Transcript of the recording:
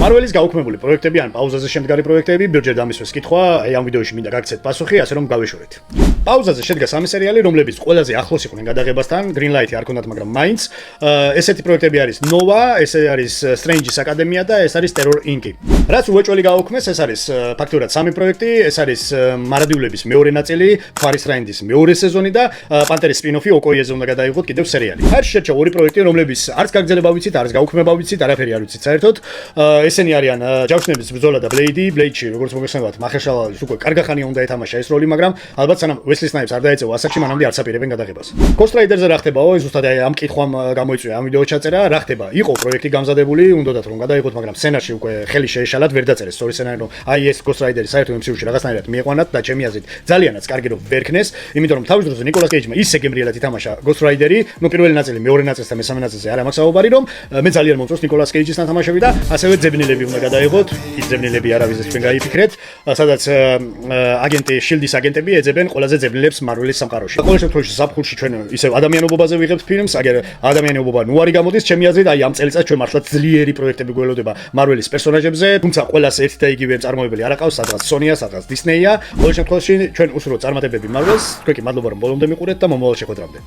მარველის გაუქმებული პროექტები ან პაუზაზე შემდგარი პროექტები, ბიუჯეტ ამისვეს კითხვა, ამ ვიდეოში მინდა გაგცეთ პასუხი, ასე რომ გავეშორეთ. პაუზაზე შედგა 3 სერიალი, რომლებიც ყველაზე ახლოს იყვნენ გადაღებასთან, Green Light-ი არ ქონდათ, მაგრამ მაინც. ესეთი პროექტები არის Nova, ეს არის Strange-ის აკადემია და ეს არის Terror Inc. რაც უეჭველი გააუქმეს, ეს არის ფაქტურად 3 პროექტი, ეს არის მარადიულების მეორე ნაწილი, Faris Rain-ის მეორე სეზონი და პანტერის სპინ-ოფი ოკოიეზე უნდა გადაიღოთ კიდევ სერიალი. არის შეჭა ორი პროექტი, რომლებიც არც გაგრძელება ვიცით, არც გაუქმება ვიცით, არაფერი არ ვიცით საერთოდ. ესენი არიან ჯავშნების ბრძოლა და Blade-ში, როგორც მოგეხსენებათ, მახერშალალის უკვე კარგი ხანია უნდა ეთამაშა ეს როლი, მაგრამ ალბათ სანამ Wesley Snipes არ დაეწევა ასაკში, მანამდე არც აპირებენ გადაღებას. Ghost Rider-ზე რა ხდებაო? ზუსტად ამ კითხვამ გამოიწვია ამ ვიდეოს ჩაწერა. რა ხდება? იყო პროექტი გამზადებული, უნდათ რომ გადაიღოთ, მაგრამ სცენარში უკვე ხელი შეეშალათ, ვერ დაწერეს სწორი სცენარი, რომ აი ეს Ghost Rider-ი საერთოდ MCU-ში რაღაცნაირად მieყვანათ და ჩემი აზრით ძალიანაც კარგი რომ ვერ ქნეს, იმიტომ რომ თავის დროზე Nicolas Cage-მა ისე გემრიელად ითამაშა Ghost Rider-ი, ნუ პირველი ნაწილი, მეორე ნაწილს და მესამე ნაწილზე არ ამაქვს საუბარი, რომ მე ძალიან მომწონს Nicolas Cage-ის ნათამაშები და ასევე ძებნილები უნდა გადაიღოთ. ის ძებნილები არავის ჩვენ გაიფიქრეთ, სადაც Shield-ის აგენტები ეძებენ ყველაზე ძებნილებს Marvel-ის სამყაროში. ყოველ შემთხვევაში ზაფხულში ჩვენ ისევ ადამიანობაზე ვიღებთ ფილმს, აგერ ადამიანობა ნუ არის გამოდის, ჩემი აზრით, აი ამ წელიწადს ჩვენ მართლა ძლიერი პროექტები გველოდება Marvel-ის პერსონაჟებზე, თუმცა ყველას ერთი და იგივე წარმოებელი არ აყავს, სადღაც Sony-ა, სადღაც Disney-ია. ყოველ შემთხვევაში ჩვენ უსურვოთ წარმატებები Marvel-ს. თქვენ კი მადლობა რომ ბოლომდე მიყურეთ და მომავალ შეხვედრამდე.